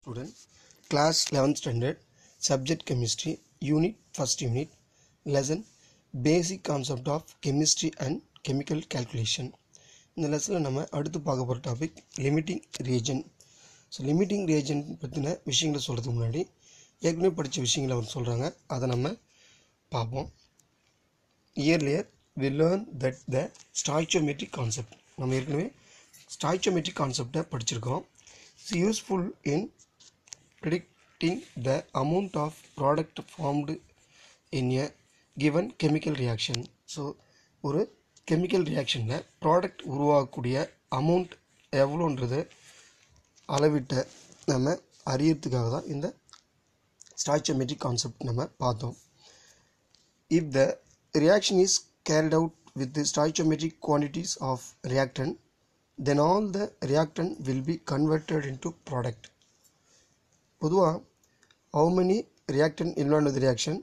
Student, class 11th standard, subject chemistry, unit first unit, lesson basic concept of chemistry and chemical calculation. இந்த லெசனில் நம்ம அடுத்து பார்க்க போகிற topic limiting reagent. So limiting reagent பற்றின விஷயங்களை சொல்கிறதுக்கு முன்னாடி ஏற்கனவே படித்த விஷயங்களை அவர் சொல்கிறாங்க, அதை நம்ம பார்ப்போம். Earlier we learn that the stoichiometric concept, நம்ம ஏற்கனவே stoichiometric கான்செப்டை படிச்சிருக்கோம். It's useful in predicting the amount of product formed in a given chemical reaction. So ஒரு கெமிக்கல் ரியாக்ஷனில் ப்ராடக்ட் உருவாகக்கூடிய அமௌண்ட் எவ்வளோன்றது அளவிட்ட நம்ம அறியறதுக்காக தான் இந்த ஸ்டாய்ச்சியோமெட்ரிக் கான்செப்ட் நம்ம பார்த்தோம். If the reaction is carried out with the stoichiometric quantities of reactant, then all the reactant will be converted into product. பொதுவாக how many reactant involved in the reaction,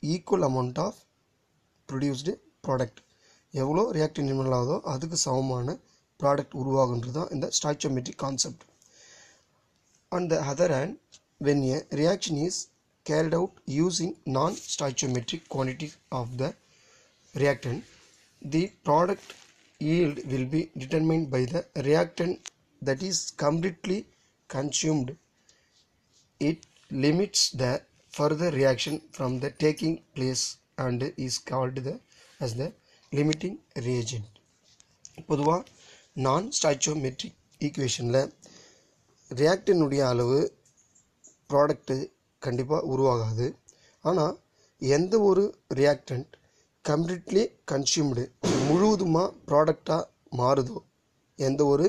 equal amount of produced product. எவ்வளோ ரியாக்டன் involve ஆகுதோ அதுக்கு சமமான product உருவாகுன்றது தான் இந்த stoichiometric concept. On the other hand, when a reaction is carried out using non-stoichiometric quantity of the reactant, the product yield will be determined by the reactant that is completely consumed. It limits the further reaction from the taking place and is called as the limiting reagent. பொதுவாக நான் stoichiometric ஈக்குவேஷனில் ரியாக்டனுடைய அளவு product கண்டிப்பாக உருவாகாது. ஆனால் எந்த ஒரு reactant completely consumed முழுவதுமாக ப்ராடக்டாக மாறுதோ, எந்த ஒரு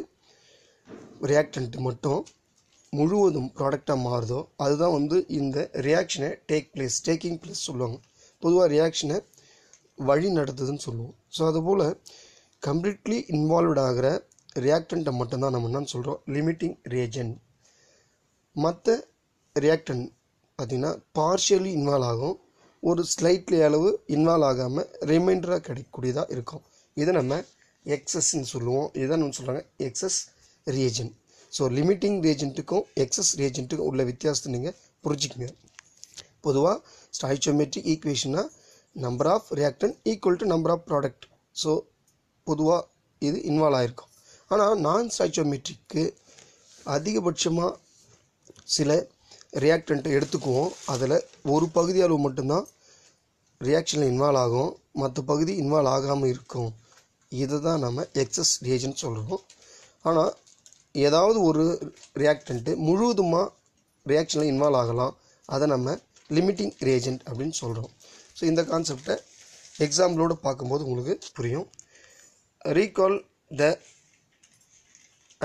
ரியாக்டன்ட் மட்டும் முழுவதும் ப்ராடக்டாக மாறுதோ அதுதான் இந்த ரியாக்ஷனை டேக்கிங் பிளேஸ் சொல்லுவாங்க. பொதுவாக ரியாக்ஷனை வழி நடத்துதுன்னு சொல்லுவோம். ஸோ அதுபோல் கம்ப்ளீட்லி இன்வால்வ்ட் ஆகிற ரியாக்டண்ட்டை மட்டும்தான் நம்ம என்னன்னு சொல்கிறோம், லிமிட்டிங் ரியேஜென்ட். மற்ற ரியாக்டன்ட் பார்த்திங்கன்னா பார்ஷியலி இன்வால்வ் ஆகும், ஒரு ஸ்லைட்லி அளவு இன்வால்வ் ஆகாமல் ரிமைண்டராக கிடைக்கக்கூடியதாக இருக்கும். இதை நம்ம எக்ஸஸ்ன்னு சொல்லுவோம். இதை நம்ம சொல்கிறாங்க எக்ஸஸ் ரியேஜென்ட். ஸோ லிமிட்டிங் ரியேஜென்ட்டுக்கும் எக்ஸஸ் ரியேஜென்ட்டுக்கும் உள்ள வித்தியாசத்தை நீங்கள் புரிஞ்சுக்கங்க. பொதுவாக ஸ்டாய்ச்சியோமெட்ரிக் ஈக்குவேஷனாக number of reactant equal to number of product. So பொதுவாக இது இன்வால்வ் ஆகிருக்கும். ஆனால் நான் ஸ்டாய்ச்சியோமெட்ரிக்கு அதிகபட்சமாக சில ரியாக்டண்ட்டை எடுத்துக்குவோம். அதில் ஒரு பகுதி அளவு மட்டும்தான் ரியாக்ஷனில் இன்வால்வ் ஆகும், மற்ற பகுதி இன்வால்வ் ஆகாமல் இருக்கும். இதை தான் நம்ம எக்ஸஸ் ரியேஜென்ட் சொல்கிறோம். ஆனால் ஏதாவது ஒரு ரியாக்டண்ட்டு முழுவதுமாக ரியாக்ஷனில் இன்வால்வ் ஆகலாம், அதை நம்ம லிமிட்டிங் ரியேஜென்ட் அப்படின்னு சொல்கிறோம். ஸோ இந்த கான்செப்டை எக்ஸாம்பிளோடு பார்க்கும்போது உங்களுக்கு புரியும். Recall the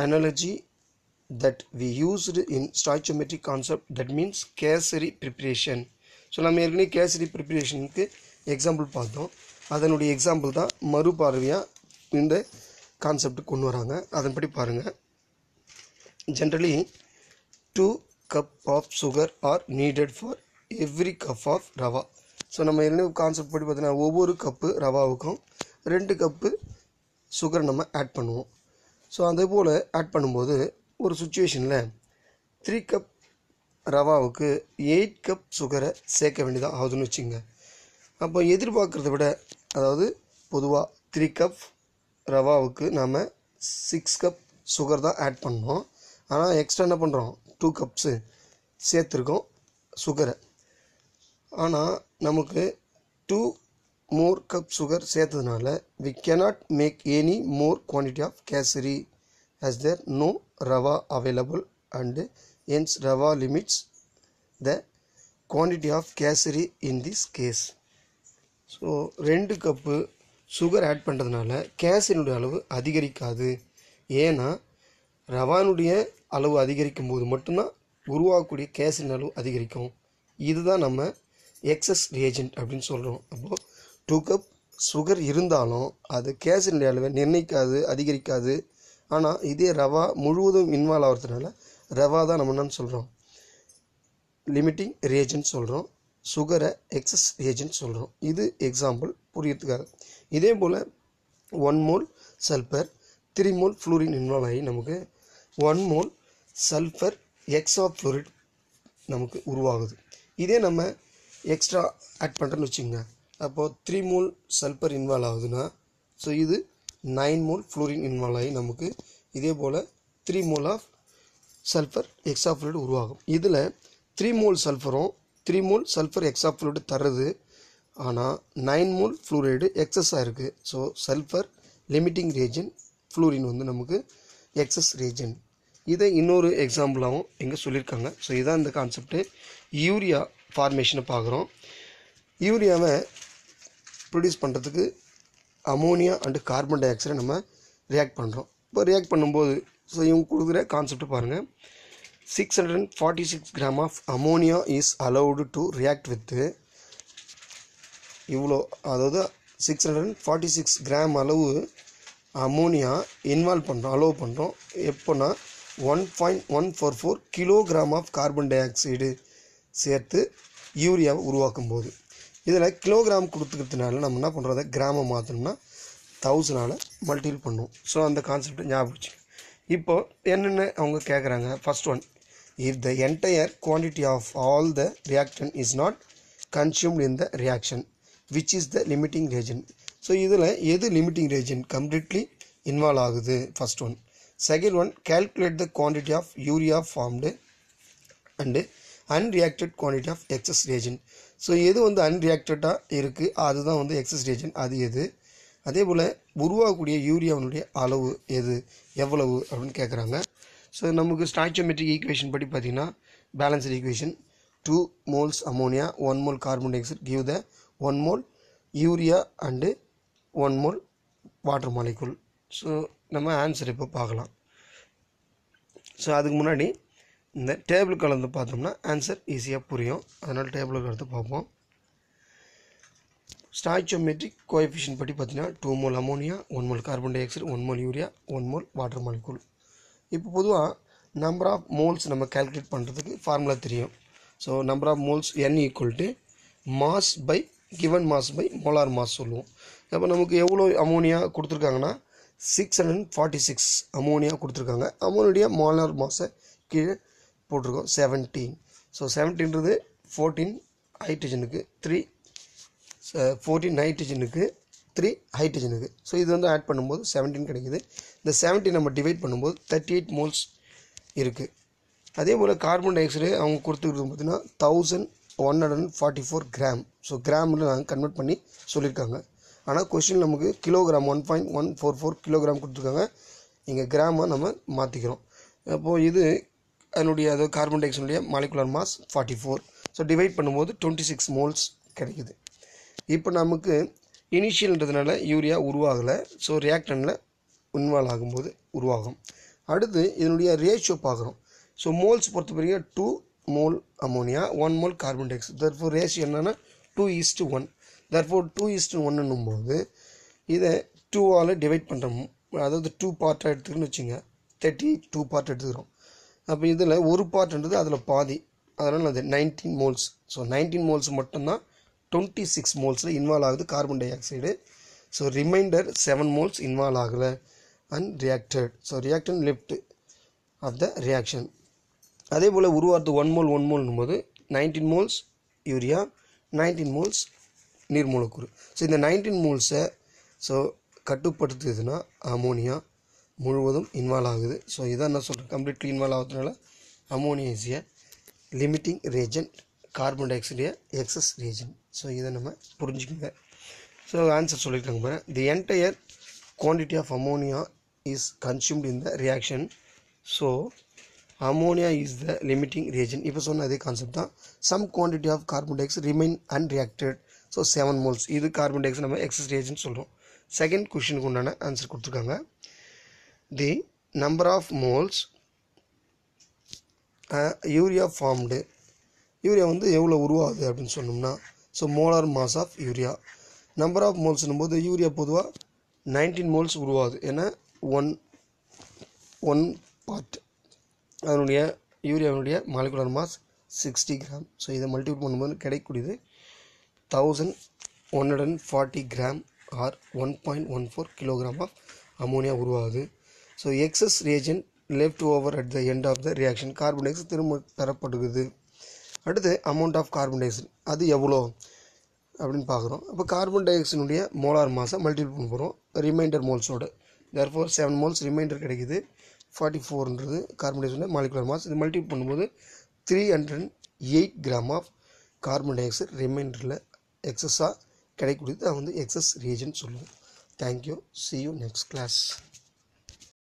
analogy that we used in stoichiometric concept, that means kesari preparation. So நம்ம ஏற்கனவே கேசரி ப்ரிப்ரேஷனுக்கு எக்ஸாம்பிள் பார்த்தோம். அதனுடைய எக்ஸாம்பிள் தான் மறுபார்வையாக இந்த கான்செப்ட் கொண்டு வராங்க. அதன்படி பாருங்கள். Generally 2 cup of sugar are needed for every cup of rava. So நம்ம என்ன கான்செப்ட் படி பார்த்தீங்கன்னா ஒவ்வொரு கப்பு ரவாவுக்கும் 2 கப்பு சுகர் நம்ம ஆட் பண்ணுவோம். ஸோ அதே போல் ஆட் பண்ணும்போது ஒரு சுச்சுவேஷனில் 3 கப் ரவாவுக்கு 8 கப் சுகரை சேர்க்க வேண்டியதாக ஆகுதுன்னு வச்சுங்க. அப்போ எதிர்பார்க்குறத விட, அதாவது பொதுவாக 3 கப் ரவாவுக்கு நாம் 6 கப் சுகர் தான் ஆட் பண்ணோம். ஆனால் எக்ஸ்ட்ரா என்ன பண்ணுறோம், 2 கப்ஸு சேர்த்துருக்கோம் சுகரை. ஆனால் நமக்கு 2 more cup சுகர் சேர்த்ததுனால we cannot make any more quantity of kesari as there no rava available and hence rava limits the quantity of kesari in this case. So 2 cup sugar add பண்ணுறதுனால கேசரினுடைய அளவு அதிகரிக்காது. ஏன்னா ரவானுடைய அளவு அதிகரிக்கும் போது மட்டும்தான் உருவாகக்கூடிய கேசரின் அளவு அதிகரிக்கும். இதுதான் நம்ம எக்ஸஸ் ரியேஜென்ட் அப்படின்னு சொல்கிறோம். அப்போது 2 கப் சுகர் இருந்தாலும் அது கேசரினுடைய அளவை நிர்ணயிக்காது, அதிகரிக்காது. ஆனால் இதே ரவா முழுவதும் இன்வால்வ் ஆகிறதுனால ரவா தான் நம்ம என்னன்னு சொல்கிறோம், லிமிட்டிங் ரியேஜென்ட் சொல்கிறோம். சுகரை எக்ஸஸ் ரியேஜென்ட் சொல்கிறோம். இது எக்ஸாம்பிள் புரியறதுக்காக. இதே போல் 1 mole sulphur 3 mole fluorine involve ஆகி நமக்கு 1 mole சல்ஃபர் ஹெக்ஸாஃப்ளூரைடு நமக்கு உருவாகுது. இதே நம்ம எக்ஸ்ட்ரா ஆட் பண்ணுறோன்னு வச்சுங்க, அப்போது 3 மோல் சல்ஃபர் இன்வால்வ் ஆகுதுன்னா, ஸோ இது 9 மோல் ஃப்ளூரின் இன்வால்வ் ஆகி நமக்கு இதே போல் 3 மோல் ஆஃப் சல்ஃபர் ஹெக்ஸாஃப்ளூரைடு உருவாகும். இதில் 3 மோல் சல்ஃபரும் 3 மோல் சல்ஃபர் ஹெக்ஸாஃப்ளூரைடு தருது. ஆனால் 9 மோல் ஃப்ளூரைடு எக்ஸஸாக இருக்குது. So sulphur limiting region, fluorine வந்து நமக்கு எக்ஸஸ் ரீஜன். இதை இன்னொரு எக்ஸாம்பிளாகவும் இங்கே சொல்லியிருக்காங்க. ஸோ இதுதான் இந்த கான்செப்ட்டு. யூரியா ஃபார்மேஷனை பார்க்குறோம். யூரியாவை ப்ரொடியூஸ் பண்ணுறதுக்கு அமோனியா அண்டு கார்பன் டை ஆக்சைடை நம்ம ரியாக்ட் பண்ணுறோம். இப்போ ரியாக்ட் பண்ணும்போது ஸோ இவங்க கொடுக்குற கான்செப்ட் பாருங்கள். 646 gram of ammonia is allowed to react with இவ்வளோ, அதாவது 646 கிராம் அளவு அமோனியா இன்வால்வ் பண்ணுறோம், அலோவ் பண்ணுறோம். எப்போனா 1.144 kilogram of carbon dioxide சேர்த்து யூரியாவை உருவாக்கும் போது. இதில் கிலோகிராம் கொடுத்துக்கிறதுனால நம்ம என்ன பண்ணுறோம், அதை கிராமை மாற்றணும்னா 1000ஆல் மல்டிபிள் பண்ணுவோம். ஸோ அந்த கான்செப்ட் ஞாபகம் வச்சு. இப்போது என்னென்ன அவங்க கேட்குறாங்க. First one, if the entire quantity of all the reactant is not consumed in the reaction which is the limiting reagent. So இதில் எது லிமிட்டிங் ரீஜன் கம்ப்ளீட்லி இன்வால்வ் ஆகுது, first one. Second one, calculate the quantity of urea formed and unreacted quantity of excess reagent. So எது வந்து அன்ரியாக்டடாக இருக்குது அதுதான் வந்து excess region, அது எது. அதே போல் உருவாகக்கூடிய யூரியாவுடைய அளவு எது, எவ்வளவு அப்படின்னு கேட்குறாங்க. ஸோ நமக்கு ஸ்டாய்ச்சியோமெட்ரிக் ஈக்குவேஷன் படி பார்த்திங்கன்னா balanced equation 2 moles ammonia 1 mole carbon dioxide give the 1 mole urea and 1 mole water molecule. So நம்ம ஆன்சர் இப்போ பார்க்கலாம். ஸோ அதுக்கு முன்னாடி இந்த டேபிள் கலந்து பார்த்தோம்னா ஆன்சர் ஈஸியாக புரியும். அதனால் டேபிள் கலந்து பார்ப்போம். ஸ்டாய்ச்சியோமெட்ரிக் கோஎஃபிஷியன்ட் படி பார்த்தீங்கன்னா 2 mole ammonia 1 mole carbon dioxide 1 mole urea 1 mole water molecule. இப்போ பொதுவாக நம்பர் ஆஃப் மோல்ஸ் நம்ம கால்குலேட் பண்ணுறதுக்கு ஃபார்முலா தெரியும். So number of moles n equal to mass by given mass by molar mass சொல்லுவோம். அப்போ நமக்கு எவ்வளோ அமோனியா கொடுத்துருக்காங்கன்னா 646 அமோனியா கொடுத்துருக்காங்க. அமோனியா மோலார் மாஸை கீழே போட்டிருக்கோம் 17. ஸோ 17ன்றது 14 ஹைட்ரஜனுக்கு 3 14 நைட்ரஜனுக்கு 3 ஹைட்ரஜனுக்கு. ஸோ இது வந்து ஆட் பண்ணும்போது 17 கிடைக்குது. இந்த 17 நம்ம டிவைட் பண்ணும்போது 38 மோல்ஸ் இருக்குது. அதே போல் கார்பன் டை ஆக்சைடு அவங்க கொடுத்துக்கிறது பார்த்தீங்கன்னா 1144 கிராம். ஸோ கிராமில் நாங்கள் கன்வெர்ட் பண்ணி சொல்லியிருக்காங்க. ஆனால் கொஸ்டின் நமக்கு கிலோகிராம் 1.144 கிலோகிராம் கொடுத்துருக்காங்க. இங்கே கிராமாக நம்ம மாற்றிக்கிறோம். அப்போது இது அதனுடைய அதாவது கார்பன் டை ஆக்சைடுடைய மாலிகுலர் மாஸ் 44. ஸோ டிவைட் பண்ணும்போது 26 மோல்ஸ் கிடைக்குது. இப்போ நமக்கு இனிஷியல்ன்றதுனால யூரியா உருவாகலை. ஸோ ரியாக்டனில் இன்வால்வ் ஆகும்போது உருவாகும். அடுத்து இதனுடைய ரேஷியோ பார்க்குறோம். ஸோ மோல்ஸ் பொறுத்த வரைக்கும் 2 mole ammonia 1 mole carbon di oxide. Therefore ratio என்னென்னா 2:1. தர்ஃபோர் 2:1 போது இதை 2ஆல் டிவைட் பண்ணுறோம். அதாவது 2 பார்ட்டாக எடுத்துக்கணும்னு வச்சுங்க, 32 பார்ட் எடுத்துக்கிறோம். அப்போ இதில் ஒரு பார்ட்ன்றது அதில் பாதி, அதனால் அது 19 மோல்ஸ். ஸோ 19 மோல்ஸ் மட்டும்தான் 26 மோல்ஸில் இன்வால்வ் ஆகுது carbon dioxide. So remainder 7 moles involve ஆகலை unreacted. So reactant left of the reaction. அதே போல் உருவாகிறது 1 mole போது 19 மோல்ஸ் யூரியா 19 மோல்ஸ் நீர் மூலக்கூறு. ஸோ இந்த 19 மோல்ஸை ஸோ கட்டுப்படுத்துதுன்னா அமோனியா முழுவதும் இன்வால்வ் ஆகுது. ஸோ இதான் என்ன சொல்கிறேன், கம்ப்ளீட்லி இன்வால்வ் ஆகுதுனால ammonia is a limiting reagent, carbon dioxide excess reagent. So இதை நம்ம புரிஞ்சுக்கோங்க. ஸோ ஆன்சர் சொல்லியிருக்காங்க பாரு. The entire quantity of ammonia is consumed in the reaction, so ammonia is the limiting reagent. இப்போ சொன்ன அதே concept தான். some quantity of carbon dioxide remain unreacted, so 7 moles. இது கார்பன் டை ஆக்சைடு நம்ம excess reagent சொல்கிறோம். Second கொஸ்டினுக்கு உண்டான answer கொடுத்துருக்காங்க. The number of moles urea formed, urea வந்து எவ்வளோ உருவாகுது அப்படின்னு சொன்னோம்னா, so molar mass of urea. Number of மோல்ஸ்னும் போது யூரியா பொதுவாக 19 மோல்ஸ் உருவாகுது. ஏன்னா ஒன் பார்ட் அதனுடைய யூரியாவுடைய மாலிகுலர் மாஸ் 60 கிராம். ஸோ இதை மல்டிபிள் பண்ணும்போது கிடைக்கக்கூடியது 1140 gram or 1.14 kilogram of ammonia உருவாகுது. So excess reagent left over at the end of the reaction. Carbon dioxide திரும்ப பெறப்படுகிறது. அடுத்து amount of carbon dioxide அது எவ்வளோ அப்படின்னு பார்க்குறோம். அப்போ கார்பன் டை ஆக்சைடுடைய மோலார் மாஸை மல்டிபிள் பண்ண போகிறோம் ரிமைண்டர் மோல்ஸோடு. தேர்ஃபோர் 7 மோல்ஸ் ரிமைண்டர் கிடைக்குது. 44ன்றது carbon dioxide molecular mass. இது மல்டிபிள் பண்ணும்போது 308 gram of carbon dioxide ரிமைண்டரில் எக்ஸஸாக கிடைக்கூடியது. அதை வந்து எக்ஸஸ் ரியேஜன்ட் சொல்லுவோம். Thank you. see you next class.